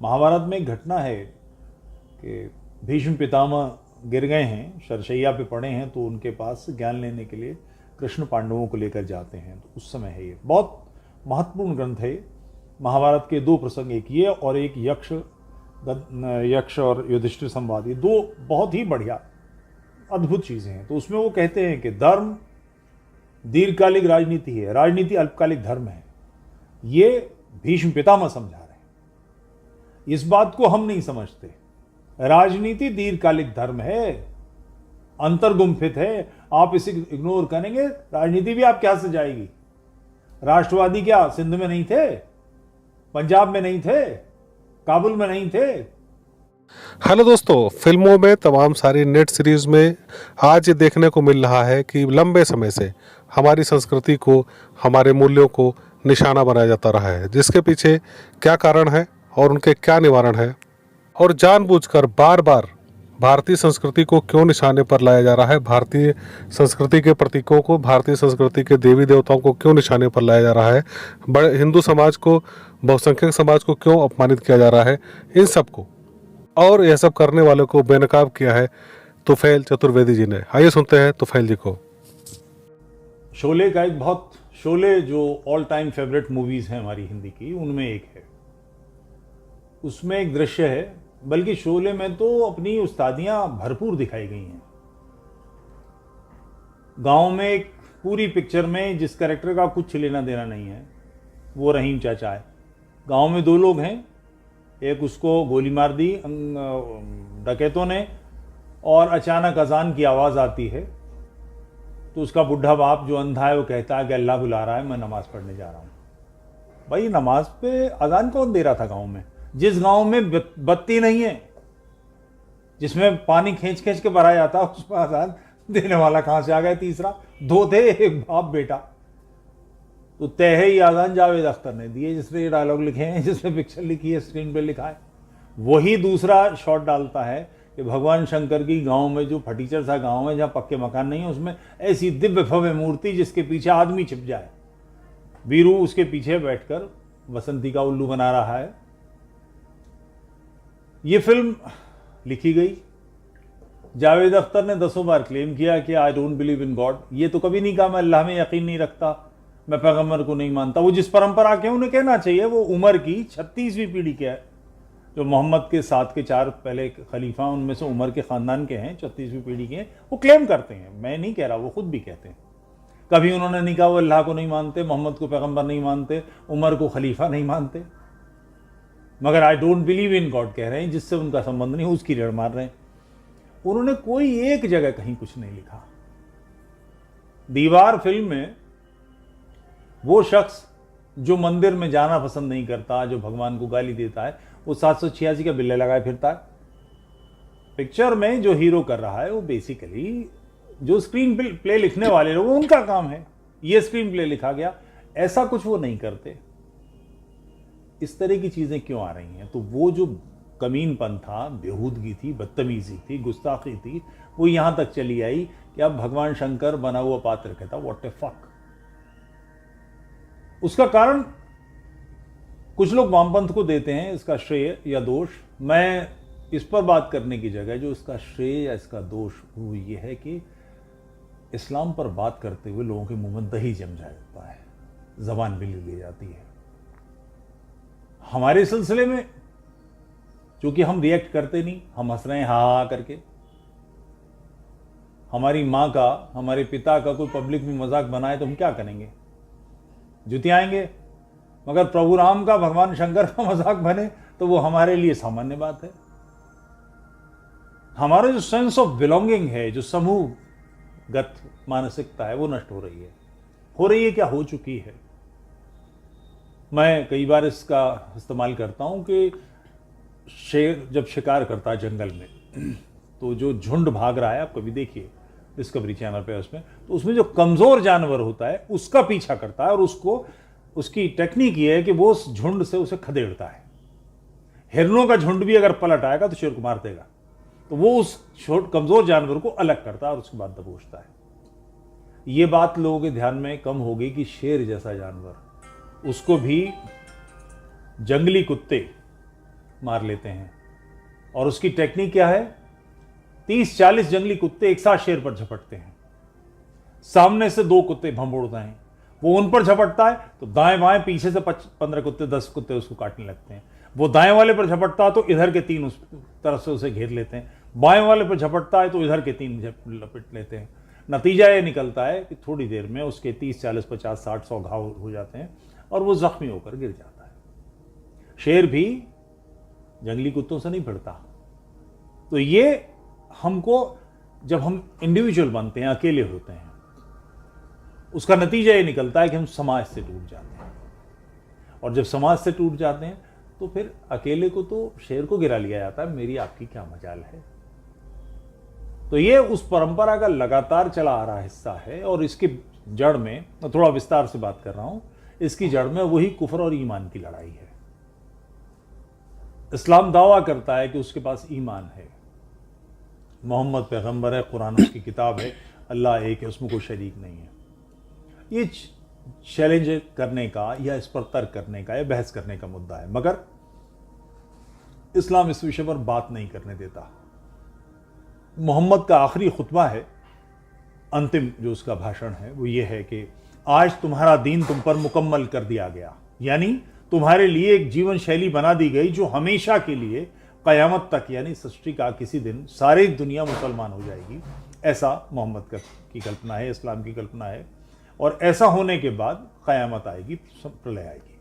महाभारत में एक घटना है कि भीष्म पितामह गिर गए हैं, शरशैया पे पड़े हैं, तो उनके पास ज्ञान लेने के लिए कृष्ण पांडवों को लेकर जाते हैं। तो उस समय है, ये बहुत महत्वपूर्ण ग्रंथ है। महाभारत के दो प्रसंग, एक ये और एक यक्ष और युधिष्ठिर संवाद, ये दो बहुत ही बढ़िया अद्भुत चीजें हैं। तो उसमें वो कहते हैं कि धर्म दीर्घकालिक राजनीति है, राजनीति अल्पकालिक धर्म है। ये भीष्म पितामह समझा रहे हैं। इस बात को हम नहीं समझते। राजनीति दीर्घकालिक धर्म है, अंतर्गुम्फित है। आप इसे इग्नोर करेंगे, राजनीति भी आपके हाथ से जाएगी। राष्ट्रवादी क्या सिंध में नहीं थे, पंजाब में नहीं थे, काबुल में नहीं थे? हेलो दोस्तों, फिल्मों में तमाम सारी नेट सीरीज में आज ये देखने को मिल रहा है कि लंबे समय से हमारी संस्कृति को, हमारे मूल्यों को निशाना बनाया जाता रहा है। जिसके पीछे क्या कारण है और उनके क्या निवारण है, और जानबूझकर बार बार भारतीय संस्कृति को क्यों निशाने पर लाया जा रहा है, भारतीय संस्कृति के प्रतीकों को, भारतीय संस्कृति के देवी देवताओं को क्यों निशाने पर लाया जा रहा है, बड़े हिंदू समाज को, बहुसंख्यक समाज को क्यों अपमानित किया जा रहा है, इन सब को और यह सब करने वालों को बेनकाब किया है तुफैल चतुर्वेदी जी ने। आइए सुनते हैं तुफैल जी को। शोले का एक बहुत, शोले जो ऑल टाइम फेवरेट मूवीज हैं हमारी हिंदी की, उनमें एक है। उसमें एक दृश्य है, बल्कि शोले में तो अपनी उस्तादियां भरपूर दिखाई गई हैं। गांव में एक पूरी पिक्चर में जिस कैरेक्टर का कुछ लेना देना नहीं है, वो रहीम चाचा है। गांव में दो लोग हैं, एक उसको गोली मार दी डकैतों ने, और अचानक अजान की आवाज़ आती है। तो उसका बुढ़ा बाप जो अंधा है वो कहता है कि अल्लाह बुला रहा है, मैं नमाज पढ़ने जा रहा हूँ। भाई, नमाज पे अजान कौन दे रहा था गांव में? जिस गांव में बत्ती नहीं है, जिसमें पानी खींच खींच के भरा जाता, उसमें अजान देने वाला कहाँ से आ गया? तीसरा दो थे, एक बाप बेटा। तो तय है ये अजान जावेद अख्तर ने दिए, जिसमें ये डायलॉग लिखे हैं, जिसमें पिक्चर लिखी है, स्क्रीन पे लिखा है। वही दूसरा शॉट डालता है कि भगवान शंकर की गांव में जो फटीचर सा गांव है, जहाँ पक्के मकान नहीं है, उसमें ऐसी दिव्य भव्य मूर्ति जिसके पीछे आदमी छिप जाए। वीरू उसके पीछे बैठकर बसंती का उल्लू बना रहा है। ये फिल्म लिखी गई, जावेद अख्तर ने 10 बार क्लेम किया कि I don't believe in God. ये तो कभी नहीं कहा मैं अल्लाह में यकीन नहीं रखता, मैं पैगंबर को नहीं मानता। वो जिस परंपरा के उन्हें कहना चाहिए, वो उमर की 36वीं पीढ़ी के है, जो मोहम्मद के साथ के 4 पहले खलीफा, उनमें से उमर के ख़ानदान के हैं, 36वीं पीढ़ी के हैं। वो क्लेम करते हैं, मैं नहीं कह रहा, वो खुद भी कहते हैं। कभी उन्होंने नहीं कहा वो अल्लाह को नहीं मानते, मोहम्मद को पैगंबर नहीं मानते, उमर को खलीफा नहीं मानते, मगर I don't believe in God कह रहे हैं, जिससे उनका संबंध नहीं, उसकी रेड़ मार रहे हैं। उन्होंने कोई एक जगह कहीं कुछ नहीं लिखा। दीवार फिल्म में वो शख्स जो मंदिर में जाना पसंद नहीं करता, जो भगवान को गाली देता है, वो 786 का बिल्ले लगाए फिरता है। पिक्चर में जो हीरो कर रहा है, वो बेसिकली जो स्क्रीन प्ले लिखने वाले लोग, उनका काम है। ये स्क्रीन प्ले लिखा गया, ऐसा कुछ वो नहीं करते। इस तरह की चीजें क्यों आ रही हैं? तो वो जो कमीनपन था, बेहूदगी थी, बदतमीजी थी, गुस्ताखी थी, वो यहां तक चली आई कि अब भगवान शंकर बना हुआ पात्र कहता व्हाट ए फक। उसका कारण कुछ लोग वामपंथ को देते हैं इसका श्रेय या दोष। मैं इस पर बात करने की जगह जो इसका श्रेय या इसका दोष, वो ये है कि इस्लाम पर बात करते हुए लोगों के मुंह में दही जम जाता है, जबान भी ली जाती है। हमारे सिलसिले में चूंकि हम रिएक्ट करते नहीं, हम हंस रहे हैं हा करके। हमारी माँ का, हमारे पिता का कोई पब्लिक में मजाक बनाए तो हम क्या करेंगे? जुतियाएंगे। मगर प्रभु राम का, भगवान शंकर का मजाक बने तो वो हमारे लिए सामान्य बात है। हमारा जो सेंस ऑफ बिलोंगिंग है, जो समूहगत मानसिकता है, वो नष्ट हो रही है। हो रही है क्या? हो चुकी है। मैं कई बार इसका इस्तेमाल करता हूं कि शेर जब शिकार करता है जंगल में, तो जो झुंड भाग रहा है, आप कभी देखिए डिस्कवरी चैनल पे, तो उसमें जो कमजोर जानवर होता है उसका पीछा करता है, और उसको, उसकी टेक्निक ये है कि वो उस झुंड से उसे खदेड़ता है। हिरणों का झुंड भी अगर पलट आएगा तो शेर को मार देगा, तो वो उस कमजोर जानवर को अलग करता है और उसके बाद दबोचता है। ये बात लोगों के ध्यान में कम हो गई कि शेर जैसा जानवर, उसको भी जंगली कुत्ते मार लेते हैं। और उसकी टेक्निक क्या है? 30-40 जंगली कुत्ते एक साथ शेर पर झपटते हैं। सामने से 2 कुत्ते भंबोड़ते हैं, वो उन पर झपटता है तो दाएं बाएं पीछे से 15 कुत्ते 10 कुत्ते उसको काटने लगते हैं। वो दाएं वाले पर झपटता है तो इधर के 3 उस तरफ से उसे घेर लेते हैं, बाएं वाले पर झपटता है तो इधर के 3 लपेट लेते हैं। नतीजा ये निकलता है कि थोड़ी देर में उसके 30, 40, 50, 60, 100 घाव हो जाते हैं और वो जख्मी होकर गिर जाता है। शेर भी जंगली कुत्तों से नहीं भिड़ता। तो ये हमको, जब हम इंडिविजुअल बनते हैं, अकेले होते हैं, उसका नतीजा ये निकलता है कि हम समाज से टूट जाते हैं। और जब समाज से टूट जाते हैं तो फिर अकेले को तो शेर को गिरा लिया जाता है, मेरी आपकी क्या मजाल है। तो ये उस परंपरा का लगातार चला आ रहा हिस्सा है। और इसकी जड़ में, मैं थोड़ा विस्तार से बात कर रहा हूं, इसकी जड़ में वही कुफ्र और ईमान की लड़ाई है। इस्लाम दावा करता है कि उसके पास ईमान है, मोहम्मद पैगंबर है, कुरान उसकी किताब है, अल्लाह एक है, उसमें कोई शरीक नहीं है। ये चैलेंज करने का या इस पर तर्क करने का या बहस करने का मुद्दा है, मगर इस्लाम इस विषय पर बात नहीं करने देता। मोहम्मद का आखिरी खुतबा है, अंतिम जो उसका भाषण है वो ये है कि आज तुम्हारा दीन तुम पर मुकम्मल कर दिया गया, यानी तुम्हारे लिए एक जीवन शैली बना दी गई जो हमेशा के लिए क़यामत तक, यानी सृष्टि का किसी दिन सारी दुनिया मुसलमान हो जाएगी। ऐसा मोहम्मद की कल्पना है, इस्लाम की कल्पना है। और ऐसा होने के बाद क़यामत आएगी, प्रलय आएगी।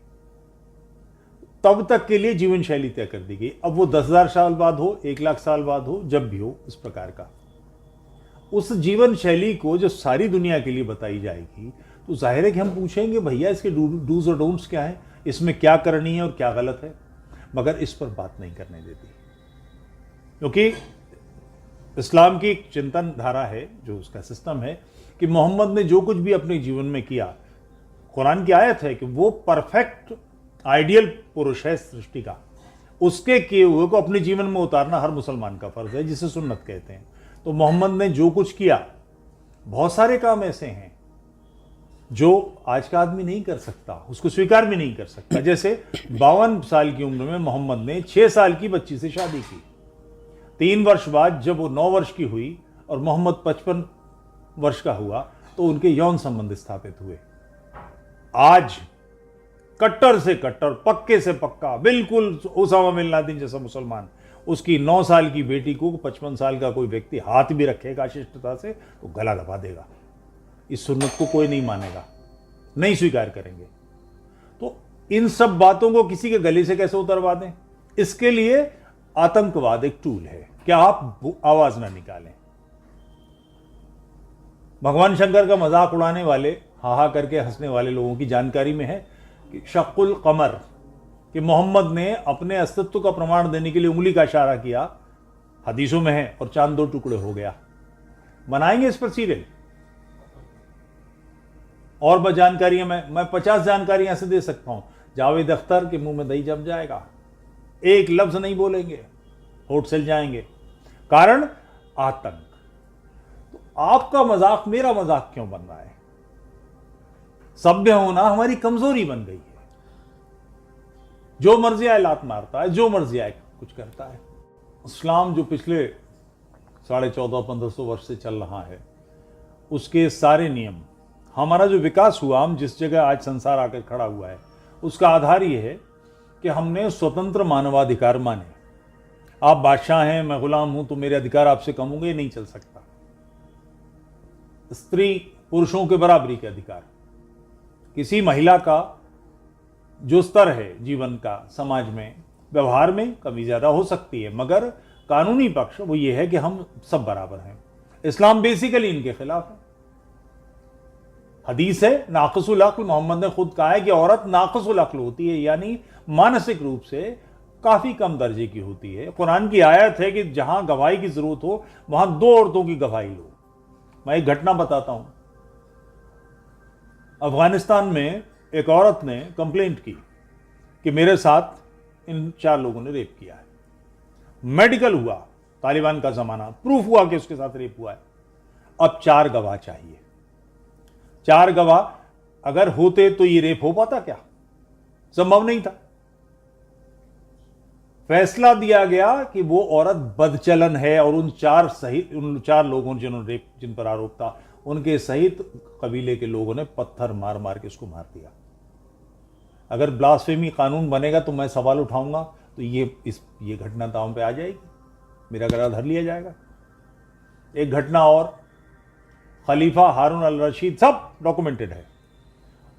तब तक के लिए जीवन शैली तय कर दी गई। अब वो 10,000 साल बाद हो, 1,00,000 साल बाद हो, जब भी हो, इस प्रकार का उस जीवन शैली को जो सारी दुनिया के लिए बताई जाएगी, तो जाहिर है कि हम पूछेंगे भैया इसके डूज और डोंट्स क्या है, इसमें क्या करनी है और क्या गलत है, मगर इस पर बात नहीं करने देती। क्योंकि इस्लाम की एक चिंतन धारा है, जो उसका सिस्टम है कि मोहम्मद ने जो कुछ भी अपने जीवन में किया, कुरान की आयत है कि वो परफेक्ट आइडियल पुरुष है सृष्टि का, उसके किए हुए को अपने जीवन में उतारना हर मुसलमान का फर्ज है, जिसे सुन्नत कहते हैं। तो मोहम्मद ने जो कुछ किया, बहुत सारे काम ऐसे हैं जो आज का आदमी नहीं कर सकता, उसको स्वीकार भी नहीं कर सकता। जैसे 52 साल की उम्र में मोहम्मद ने 6 साल की बच्ची से शादी की। 3 वर्ष बाद जब वो 9 वर्ष की हुई और मोहम्मद 55 वर्ष का हुआ तो उनके यौन संबंध स्थापित हुए। आज कट्टर से कट्टर, पक्के से पक्का, बिल्कुल उसामा बिन लादेन जैसा मुसलमान, उसकी 9 साल की बेटी को 55 साल का कोई व्यक्ति हाथ भी रखेगा शिष्टता से तो गला दबा देगा। इस सुन्नत को कोई नहीं मानेगा, नहीं स्वीकार करेंगे। तो इन सब बातों को किसी के गले से कैसे उतरवा दें? इसके लिए आतंकवाद एक टूल है कि आप आवाज ना निकालें। भगवान शंकर का मजाक उड़ाने वाले, हाहा करके हंसने वाले लोगों की जानकारी में है कि शक्कुल कमर, कि मोहम्मद ने अपने अस्तित्व का प्रमाण देने के लिए उंगली का इशारा किया, हदीसों में है, और चांद 2 टुकड़े हो गया। बनाएंगे इस पर सीरियल। और जानकारियां मैं 50 जानकारियां ऐसे दे सकता हूं, जावेद अख्तर के मुंह में दही जम जाएगा, एक लफ्ज नहीं बोलेंगे, होठ सिल जाएंगे। कारण आतंक। तो आपका मजाक मेरा मजाक क्यों बन रहा है? सभ्य होना हमारी कमजोरी बन गई है। जो मर्जी आए लात मारता है, जो मर्जी आए कुछ करता है। इस्लाम जो पिछले 1450-1500 वर्ष से चल रहा है, उसके सारे नियम, हमारा जो विकास हुआ, हम जिस जगह आज संसार आकर खड़ा हुआ है, उसका आधार यह है कि हमने स्वतंत्र मानवाधिकार माने। आप बादशाह हैं, मैं गुलाम हूं, तो मेरे अधिकार आपसे कम होंगे, नहीं चल सकता। स्त्री पुरुषों के बराबरी के अधिकार, किसी महिला का जो स्तर है जीवन का, समाज में व्यवहार में कमी ज्यादा हो सकती है, मगर कानूनी पक्ष वो ये है कि हम सब बराबर हैं। इस्लाम बेसिकली इनके खिलाफ है। हदीस है नाक़िसुल अक्ल, मोहम्मद ने खुद कहा है कि औरत नाक़िसुल अक्ल होती है, यानी मानसिक रूप से काफी कम दर्जे की होती है। कुरान की आयत है कि जहां गवाही की जरूरत हो वहां 2 औरतों की गवाही लो। मैं एक घटना बताता हूं। अफगानिस्तान में एक औरत ने कंप्लेंट की कि मेरे साथ इन 4 लोगों ने रेप किया है। मेडिकल हुआ, तालिबान का जमाना, प्रूफ हुआ कि उसके साथ रेप हुआ है। अब 4 गवाह चाहिए। 4 गवाह अगर होते तो ये रेप हो पाता क्या? संभव नहीं था। फैसला दिया गया कि वो औरत बदचलन है और उन चार लोगों जिन पर आरोप था उनके सहित कबीले के लोगों ने पत्थर मार मार के उसको मार दिया। अगर ब्लास्फेमी कानून बनेगा तो मैं सवाल उठाऊंगा, तो ये घटना दांव पे आ जाएगी, मेरा गला धर लिया जाएगा। एक घटना और, खलीफा हारून अल रशीद, सब डॉक्यूमेंटेड है।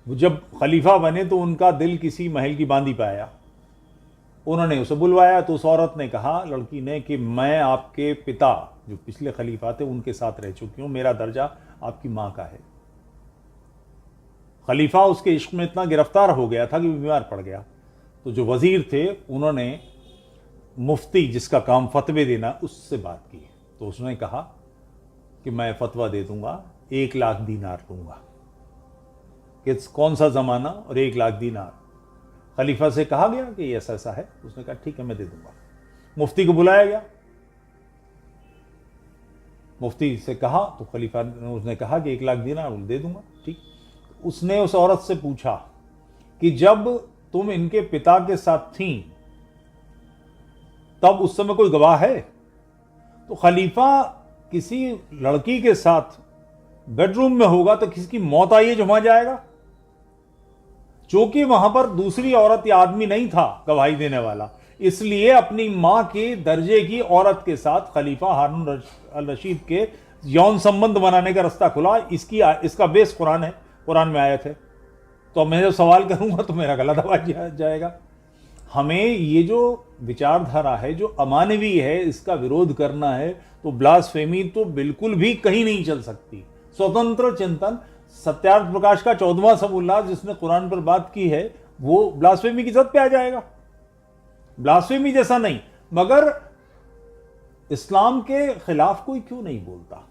वो जब खलीफा बने तो उनका दिल किसी महल की बांदी पे आया। उन्होंने उसे बुलवाया तो उस औरत ने कहा, लड़की ने, कि मैं आपके पिता जो पिछले खलीफा थे उनके साथ रह चुकी हूं, मेरा दर्जा आपकी मां का है। खलीफा उसके इश्क में इतना गिरफ्तार हो गया था कि बीमार पड़ गया। तो जो वजीर थे उन्होंने मुफ्ती, जिसका काम फतवे देना, उससे बात की। तो उसने कहा कि मैं फतवा दे दूंगा, 1 लाख दीनार दूंगा। कि कौन सा जमाना, और 1 लाख दीनार। खलीफा से कहा गया कि ऐसा ऐसा है, उसने कहा ठीक है मैं दे दूंगा। मुफ्ती को बुलाया गया, मुफ्ती से कहा तो खलीफा ने उसने कहा कि 1 लाख दीनार दे दूंगा। ठीक। उसने उस औरत से पूछा कि जब तुम इनके पिता के साथ थी तब उस समय कोई गवाह है? तो खलीफा किसी लड़की के साथ बेडरूम में होगा तो किसकी मौत आई है जो वहां जाएगा? चूंकि वहां पर दूसरी औरत या आदमी नहीं था गवाही देने वाला, इसलिए अपनी मां के दर्जे की औरत के साथ खलीफा हारून अल रशीद के यौन संबंध बनाने का रास्ता खुला। इसका बेस कुरान है, कुरान में आयत है। तो अब मैं जब सवाल करूंगा तो मेरा गला दबा जाएगा। हमें ये जो विचारधारा है जो अमानवीय है इसका विरोध करना है, तो ब्लास्फेमी तो बिल्कुल भी कहीं नहीं चल सकती। स्वतंत्र चिंतन, सत्यार्थ प्रकाश का 14वां सबूल्लाह जिसने कुरान पर बात की है, वो ब्लास्फेमी की जद पे आ जाएगा। ब्लास्फेमी जैसा नहीं, मगर इस्लाम के खिलाफ कोई क्यों नहीं बोलता?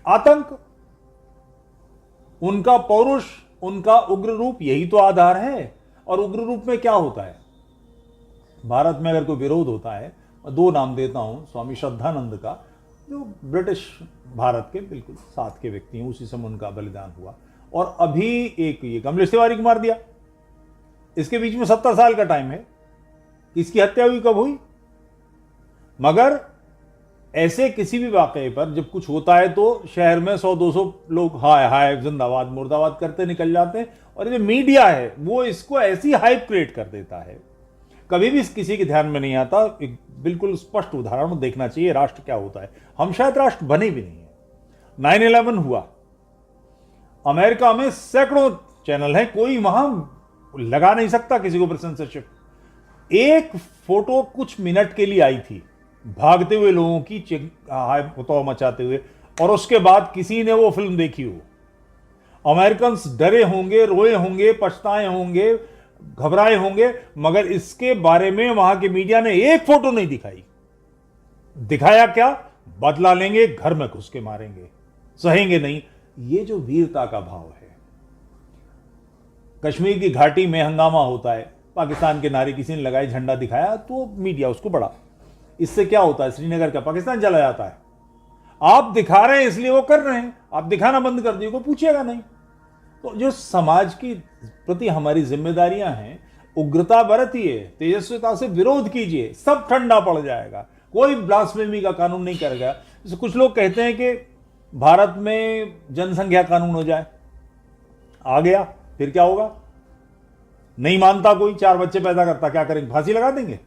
आतंक, उनका पौरुष, उनका उग्र रूप, यही तो आधार है। और उग्र रूप में क्या होता है? भारत में अगर कोई विरोध होता है, 2 नाम देता हूं, स्वामी श्रद्धानंद का, जो ब्रिटिश भारत के बिल्कुल साथ के व्यक्ति हैं, उसी समय उनका बलिदान हुआ। और अभी एक ये कमलेश तिवारी को मार दिया, इसके बीच में 70 साल का टाइम है। इसकी हत्या हुई कब हुई? मगर ऐसे किसी भी वाकये पर जब कुछ होता है तो शहर में 100-200 लोग हाय हाय जिंदाबाद मुर्दाबाद करते निकल जाते हैं, और ये मीडिया है वो इसको ऐसी हाइप क्रिएट कर देता है, कभी भी किसी के ध्यान में नहीं आता। एक बिल्कुल स्पष्ट उदाहरण देखना चाहिए राष्ट्र क्या होता है। हम शायद राष्ट्र बने भी नहीं है। 9/11 हुआ, अमेरिका में सैकड़ों चैनल हैं, कोई वहां लगा नहीं सकता किसी को पर सेंसरशिप। एक फोटो कुछ मिनट के लिए आई थी, भागते हुए लोगों की तो मचाते हुए, और उसके बाद किसी ने वो फिल्म देखी हो। अमेरिकन डरे होंगे, रोए होंगे, पछताए होंगे, घबराए होंगे, मगर इसके बारे में वहां के मीडिया ने एक फोटो नहीं दिखाई। दिखाया क्या? बदला लेंगे, घर में घुस के मारेंगे, सहेंगे नहीं। ये जो वीरता का भाव है। कश्मीर की घाटी में हंगामा होता है, पाकिस्तान के नारे किसी ने लगाए, झंडा दिखाया तो मीडिया उसको बढ़ा। इससे क्या होता है? श्रीनगर का पाकिस्तान चला जाता है। आप दिखा रहे हैं इसलिए वो कर रहे हैं, आप दिखाना बंद कर दिए, को पूछेगा नहीं। तो जो समाज की प्रति हमारी जिम्मेदारियां हैं, उग्रता बरतिए, तेजस्विता से विरोध कीजिए, सब ठंडा पड़ जाएगा। कोई ब्लास्फेमी का कानून नहीं करेगा। जैसे कुछ लोग कहते हैं कि भारत में जनसंख्या कानून हो जाए, आ गया फिर क्या होगा? नहीं मानता कोई, 4 बच्चे पैदा करता, क्या करेंगे? फांसी लगा देंगे।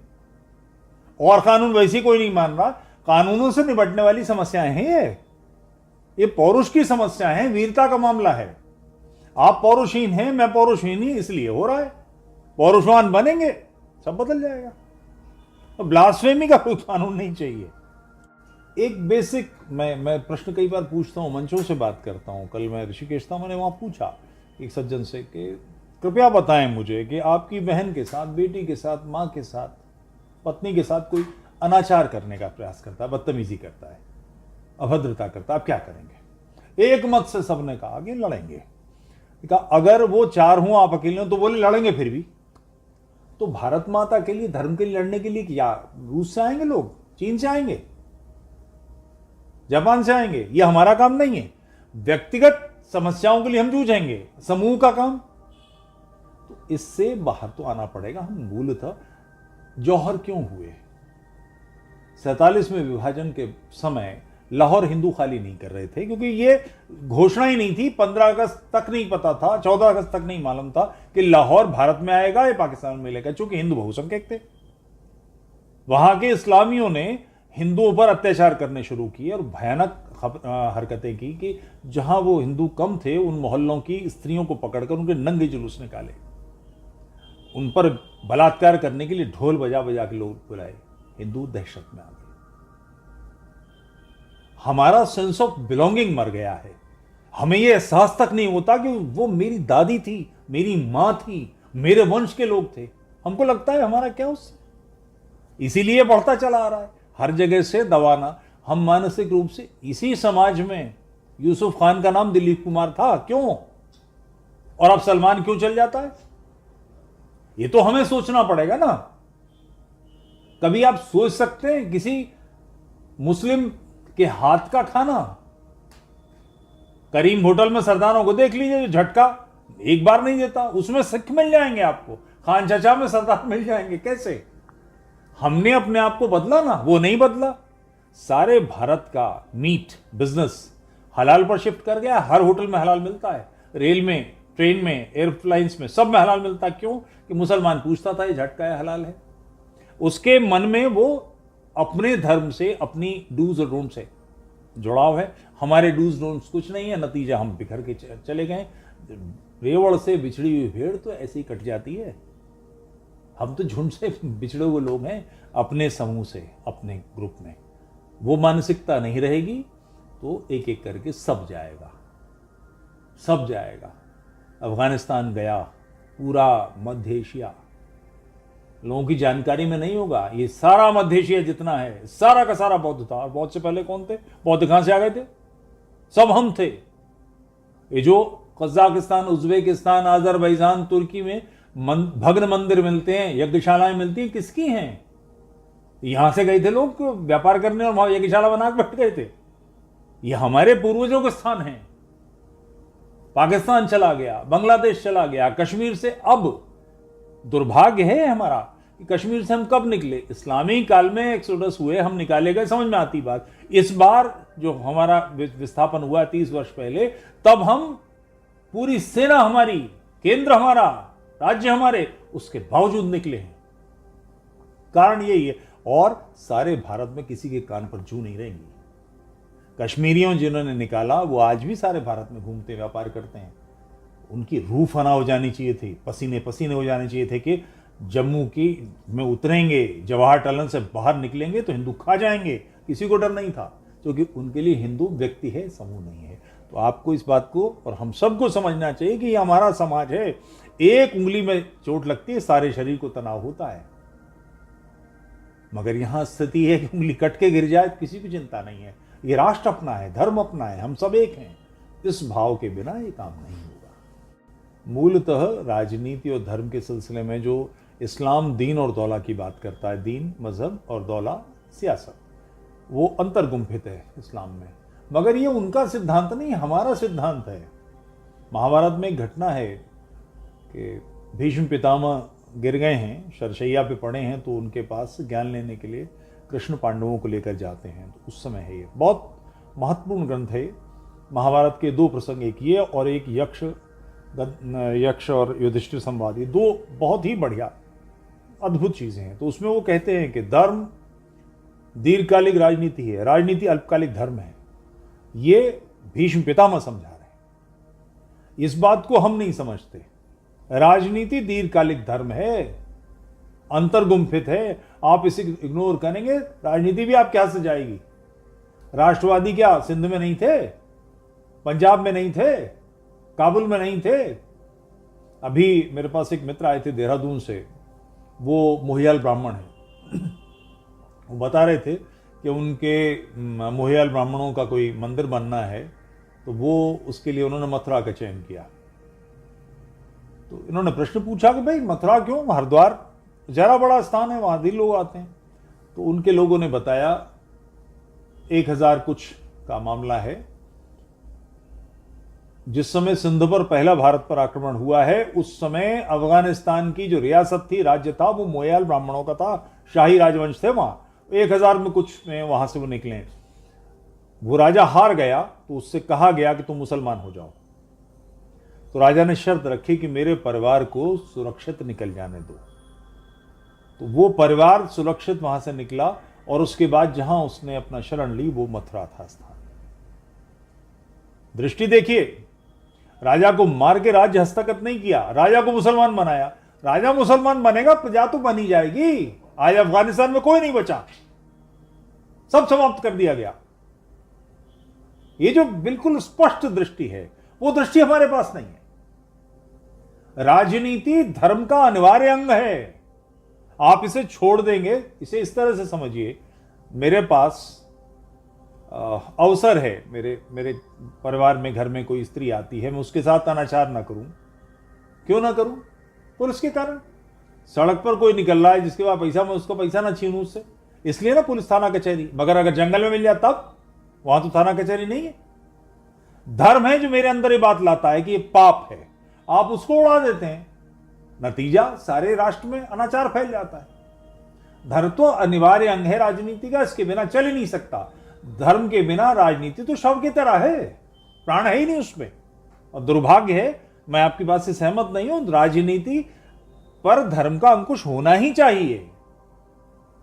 और कानून वैसे कोई नहीं मान रहा। कानूनों से निपटने वाली समस्याएं हैं ये पौरुष की समस्या है, वीरता का मामला है। आप पौरुषहीन हैं, मैं पौरुषहीन ही, इसलिए हो रहा है। पौरुषवान बनेंगे, सब बदल जाएगा। तो ब्लास्फेमी का कोई कानून नहीं चाहिए। एक बेसिक मैं प्रश्न कई बार पूछता हूं, मंचों से बात करता हूं। कल मैं ऋषिकेश था, मैंने वहां पूछा एक सज्जन से कि कृपया बताएं मुझे कि आपकी बहन के साथ, बेटी के साथ, मां के साथ, पत्नी के साथ कोई अनाचार करने का प्रयास करता है, बदतमीजी करता है, अभद्रता करता है, आप क्या करेंगे? एक मत से सबने कहा कि लड़ेंगे। कहा अगर वो 4 हों, आप अकेले हो, तो बोले लड़ेंगे फिर भी। तो भारत माता के लिए, धर्म के लिए लड़ने के लिए क्या रूस से आएंगे लोग? चीन से आएंगे? जापान से आएंगे? ये हमारा काम नहीं है। व्यक्तिगत समस्याओं के लिए हम जूझेंगे, समूह का काम। तो इससे बाहर तो आना पड़ेगा। हम मूलतः जौहर क्यों हुए? 47 में विभाजन के समय लाहौर हिंदू खाली नहीं कर रहे थे, क्योंकि ये घोषणा ही नहीं थी। 15 अगस्त तक नहीं पता था, 14 अगस्त तक नहीं मालूम था कि लाहौर भारत में आएगा या पाकिस्तान में मिलेगा, चूंकि हिंदू बहुसंख्यक थे। वहां के इस्लामियों ने हिंदुओं पर अत्याचार करने शुरू किए और भयानक हरकतें की कि जहां वो हिंदू कम थे उन मोहल्लों की स्त्रियों को पकड़कर उनके नंगे जुलूस निकाले, उन पर बलात्कार करने के लिए ढोल बजा बजा के लोग बुलाए। हिंदू दहशत में आ गए। हमारा सेंस ऑफ बिलोंगिंग मर गया है। हमें यह एहसास तक नहीं होता कि वो मेरी दादी थी, मेरी मां थी, मेरे वंश के लोग थे। हमको लगता है हमारा क्या उससे, इसीलिए बढ़ता चला आ रहा है। हर जगह से दबाना। हम मानसिक रूप से इसी समाज में यूसुफ खान का नाम दिलीप कुमार था, क्यों? और अब सलमान क्यों चल जाता है? ये तो हमें सोचना पड़ेगा ना। कभी आप सोच सकते हैं किसी मुस्लिम के हाथ का खाना? करीम होटल में सरदारों को देख लीजिए, जो झटका एक बार नहीं देता, उसमें सिख मिल जाएंगे आपको, खान चाचा में सरदार मिल जाएंगे। कैसे? हमने अपने आप को बदला ना, वो नहीं बदला। सारे भारत का मीट बिजनेस हलाल पर शिफ्ट कर गया। हर होटल में हलाल मिलता है, रेल में, ट्रेन में, एयरलाइंस में, सब में हलाल मिलता है। क्यों? कि मुसलमान पूछता था ये झटका है, हलाल है। उसके मन में वो अपने धर्म से, अपनी डूज और डोंट से जुड़ाव है। हमारे डूज डोंट्स कुछ नहीं है, नतीजा हम बिखर के चले गए। रेवड़ से बिछड़ी हुई भेड़ तो ऐसे ही कट जाती है। हम तो झुंड से बिछड़े हुए लोग हैं, अपने समूह से, अपने ग्रुप में। वो मानसिकता नहीं रहेगी तो एक एक करके सब जाएगा, सब जाएगा। अफगानिस्तान गया, पूरा मध्य एशिया लोगों की जानकारी में नहीं होगा। ये सारा मध्य एशिया जितना है, सारा का सारा बौद्ध था। और बौद्ध से पहले कौन थे? बौद्ध कहां से आ गए थे? सब हम थे। ये जो कजाकिस्तान, उज्बेकिस्तान, अजरबैजान, तुर्की में भग्न मंदिर मिलते हैं, यज्ञशालाएं मिलती हैं, किसकी हैं? यहां से गए थे लोग व्यापार करने और वहां यज्ञशाला बना के बैठ गए थे। ये हमारे पूर्वजों के स्थान हैं। पाकिस्तान चला गया, बांग्लादेश चला गया, कश्मीर से। अब दुर्भाग्य है हमारा कि कश्मीर से हम कब निकले? इस्लामी काल में एक्सोडस हुए, हम निकाले गए, समझ में आती बात। इस बार जो हमारा विस्थापन हुआ 30 वर्ष पहले, तब हम पूरी सेना हमारी, केंद्र हमारा, राज्य हमारे, उसके बावजूद निकले हैं। कारण यही है। और सारे भारत में किसी के कान पर जू नहीं रहेंगी। कश्मीरियों जिन्होंने निकाला वो आज भी सारे भारत में घूमते, व्यापार करते हैं। उनकी रूह फना हो जानी चाहिए थी, पसीने पसीने हो जाने चाहिए थे कि जम्मू की में उतरेंगे, जवाहर टनल से बाहर निकलेंगे तो हिंदू खा जाएंगे। किसी को डर नहीं था, क्योंकि उनके लिए हिंदू व्यक्ति है, समूह नहीं है। तो आपको इस बात को और हम सबको समझना चाहिए कि ये हमारा समाज है। एक उंगली में चोट लगती है, सारे शरीर को तनाव होता है। मगर यहां स्थिति है कि उंगली कट के गिर जाए तो किसी को चिंता नहीं है। ये राष्ट्र अपना है, धर्म अपना है, हम सब एक हैं। इस भाव के बिना ये काम नहीं होगा। मूलतः राजनीति और धर्म के सिलसिले में जो इस्लाम दीन और दौला की बात करता है, दीन मजहब और दौला सियासत, वो अंतर्गुम्फित है इस्लाम में। मगर ये उनका सिद्धांत नहीं, हमारा सिद्धांत है। महाभारत में एक घटना है कि भीष्म पितामह गिर गए हैं, शरशैया पे पड़े हैं, तो उनके पास ज्ञान लेने के लिए कृष्ण पांडवों को लेकर जाते हैं। तो उस समय है, ये बहुत महत्वपूर्ण ग्रंथ है। महाभारत के दो प्रसंग, एक ये और एक यक्ष और युधिष्ठिर संवाद, ये दो बहुत ही बढ़िया अद्भुत चीजें हैं। तो उसमें वो कहते हैं कि धर्म दीर्घकालिक राजनीति है, राजनीति अल्पकालिक धर्म है। ये भीष्म पितामह समझा रहे हैं। इस बात को हम नहीं समझते। राजनीति दीर्घकालिक धर्म है, अंतर्गुम्फित है। आप इसे इग्नोर करेंगे, राजनीति भी आपके हाथ से जाएगी। राष्ट्रवादी क्या सिंध में नहीं थे, पंजाब में नहीं थे, काबुल में नहीं थे? अभी मेरे पास एक मित्र आए थे देहरादून से, वो मोहियाल ब्राह्मण है। वो बता रहे थे कि उनके मोहियाल ब्राह्मणों का कोई मंदिर बनना है, तो वो उसके लिए उन्होंने मथुरा का चयन किया। तो इन्होंने प्रश्न पूछा कि भाई मथुरा क्यों? हरिद्वार जरा बड़ा स्थान है, वहां भी लोग आते हैं। तो उनके लोगों ने बताया 1000 कुछ का मामला है, जिस समय सिंध पर पहला भारत पर आक्रमण हुआ है, उस समय अफगानिस्तान की जो रियासत थी, राज्य था, वो मोयाल ब्राह्मणों का था, शाही राजवंश थे वहां। 1000 में कुछ में वहां से वो निकले। वो राजा हार गया तो उससे कहा गया कि तुम मुसलमान हो जाओ। तो राजा ने शर्त रखी कि मेरे परिवार को सुरक्षित निकल जाने दो। तो वो परिवार सुरक्षित वहां से निकला और उसके बाद जहां उसने अपना शरण ली वो मथुरा था स्थान। दृष्टि देखिए, राजा को मार के राज्य हस्तगत नहीं किया, राजा को मुसलमान बनाया। राजा मुसलमान बनेगा, प्रजा तो बनी जाएगी। आज अफगानिस्तान में कोई नहीं बचा, सब समाप्त कर दिया गया। ये जो बिल्कुल स्पष्ट दृष्टि है, वो दृष्टि हमारे पास नहीं है। राजनीति धर्म का अनिवार्य अंग है। आप इसे छोड़ देंगे, इसे इस तरह से समझिए, मेरे पास अवसर है, मेरे परिवार में, घर में कोई स्त्री आती है, मैं उसके साथ अनाचार ना करूं। क्यों ना करूं? पुलिस के कारण। सड़क पर कोई निकल रहा है जिसके पास पैसा, मैं उसको पैसा ना छीनूं उससे, इसलिए ना पुलिस थाना कचहरी। मगर अगर जंगल में मिल जाए तब वहां तो थाना कचहरी नहीं है। धर्म है जो मेरे अंदर ये बात लाता है कि ये पाप है, आप उसको उड़ा देते हैं, नतीजा सारे राष्ट्र में अनाचार फैल जाता है। धर्म तो अनिवार्य अंग है राजनीति का, इसके बिना चल ही नहीं सकता। धर्म के बिना राजनीति तो शव की तरह है, प्राण है ही नहीं उसमें। और दुर्भाग्य है, मैं आपकी बात से सहमत नहीं हूं, राजनीति पर धर्म का अंकुश होना ही चाहिए।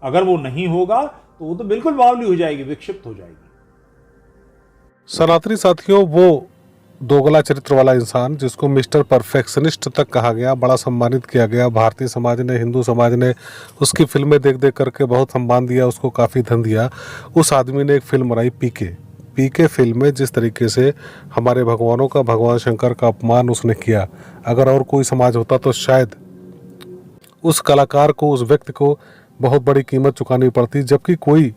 अगर वो नहीं होगा तो वो तो बिल्कुल बावली हो जाएगी, विक्षिप्त हो जाएगी। सनातनी साथियों, वो दोगला चरित्र वाला इंसान जिसको मिस्टर परफेक्शनिस्ट तक कहा गया, बड़ा सम्मानित किया गया, भारतीय समाज ने, हिंदू समाज ने उसकी फिल्में देख देख करके बहुत सम्मान दिया, उसको काफ़ी धन दिया। उस आदमी ने एक फिल्म बनाई पीके फिल्म में जिस तरीके से हमारे भगवानों का, भगवान शंकर का अपमान उसने किया, अगर और कोई समाज होता तो शायद उस कलाकार को, उस व्यक्ति को बहुत बड़ी कीमत चुकानी पड़ती। जबकि कोई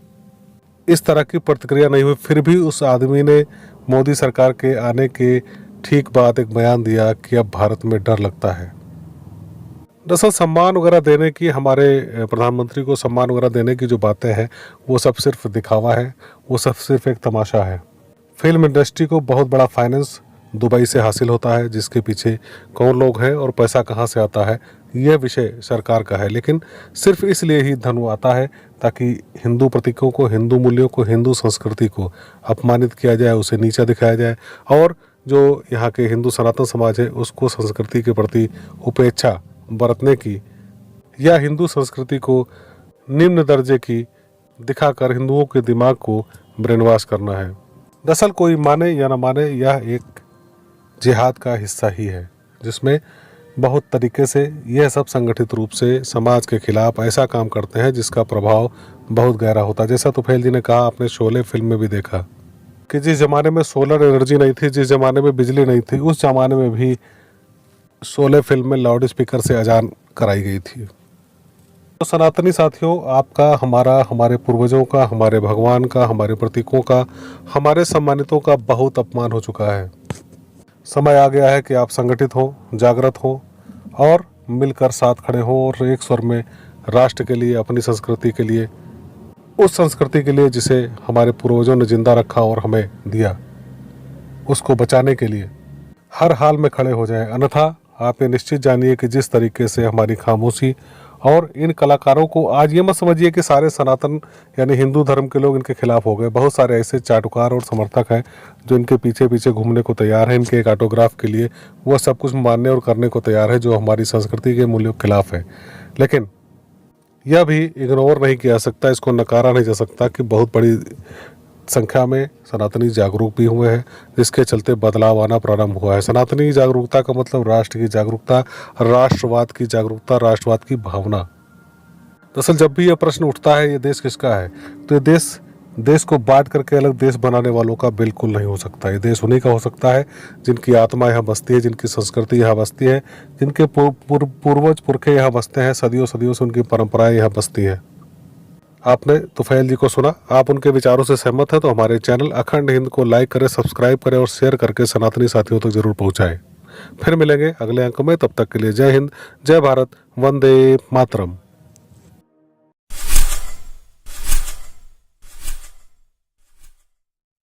इस तरह की प्रतिक्रिया नहीं हुई, फिर भी उस आदमी ने मोदी सरकार के आने के ठीक बाद एक बयान दिया कि अब भारत में डर लगता है। दरअसल सम्मान वगैरह देने की, हमारे प्रधानमंत्री को सम्मान वगैरह देने की जो बातें हैं, वो सब सिर्फ दिखावा है, वो सब सिर्फ एक तमाशा है। फिल्म इंडस्ट्री को बहुत बड़ा फाइनेंस दुबई से हासिल होता है, जिसके पीछे कौन लोग हैं और पैसा कहाँ से आता है, यह विषय सरकार का है। लेकिन सिर्फ इसलिए ही धन आता है ताकि हिंदू प्रतीकों को, हिंदू मूल्यों को, हिंदू संस्कृति को अपमानित किया जाए, उसे नीचा दिखाया जाए, और जो यहाँ के हिंदू सनातन समाज है उसको संस्कृति के प्रति उपेक्षा बरतने की या हिंदू संस्कृति को निम्न दर्जे की दिखाकर हिंदुओं के दिमाग को ब्रेनवॉश करना है। दरअसल कोई माने या न माने, यह एक जिहाद का हिस्सा ही है, जिसमें बहुत तरीके से यह सब संगठित रूप से समाज के खिलाफ ऐसा काम करते हैं जिसका प्रभाव बहुत गहरा होता है। जैसा तुफैल जी ने कहा, आपने शोले फिल्म में भी देखा कि जिस ज़माने में सोलर एनर्जी नहीं थी, जिस ज़माने में बिजली नहीं थी, उस ज़माने में भी शोले फिल्म में लाउड स्पीकर से अजान कराई गई थी। तो सनातनी साथियों, आपका, हमारा, हमारे पूर्वजों का, हमारे भगवान का, हमारे प्रतीकों का, हमारे सम्मानितों का बहुत अपमान हो चुका है। समय आ गया है कि आप संगठित हो, जागृत हो और मिलकर साथ खड़े हो और एक स्वर में राष्ट्र के लिए, अपनी संस्कृति के लिए, उस संस्कृति के लिए जिसे हमारे पूर्वजों ने जिंदा रखा और हमें दिया, उसको बचाने के लिए हर हाल में खड़े हो जाएं। अन्यथा आप ये निश्चित जानिए कि जिस तरीके से हमारी खामोशी और इन कलाकारों को, आज ये मत समझिए कि सारे सनातन यानी हिंदू धर्म के लोग इनके खिलाफ हो गए। बहुत सारे ऐसे चाटुकार और समर्थक हैं जो इनके पीछे पीछे घूमने को तैयार हैं, इनके एक ऑटोग्राफ के लिए वो सब कुछ मानने और करने को तैयार है जो हमारी संस्कृति के मूल्यों के खिलाफ है। लेकिन यह भी इग्नोर नहीं किया सकता, इसको नकारा नहीं जा सकता कि बहुत बड़ी संख्या में सनातनी जागरूक भी हुए हैं, जिसके चलते बदलाव आना प्रारंभ हुआ है। सनातनी जागरूकता का मतलब राष्ट्र की जागरूकता, राष्ट्रवाद की जागरूकता, राष्ट्रवाद की भावना। दरअसल जब भी यह प्रश्न उठता है ये देश किसका है, तो ये देश को बांट करके अलग देश बनाने वालों का बिल्कुल नहीं हो सकता। ये देश उन्हीं का हो सकता है जिनकी आत्मा यहाँ बसती है, जिनकी संस्कृति यहाँ बसती है, जिनके पूर्वज पुरखे यहाँ बसते हैं, सदियों सदियों से उनकी परंपराएं यहाँ बसती हैं। आपने तुफैल जी को सुना, आप उनके विचारों से सहमत हैं तो हमारे चैनल अखंड हिंद को लाइक करें, सब्सक्राइब करें और शेयर करके सनातनी साथियों तक जरूर पहुंचाएं। फिर मिलेंगे अगले अंक में, तब तक के लिए जय हिंद, जय भारत, वंदे मातरम।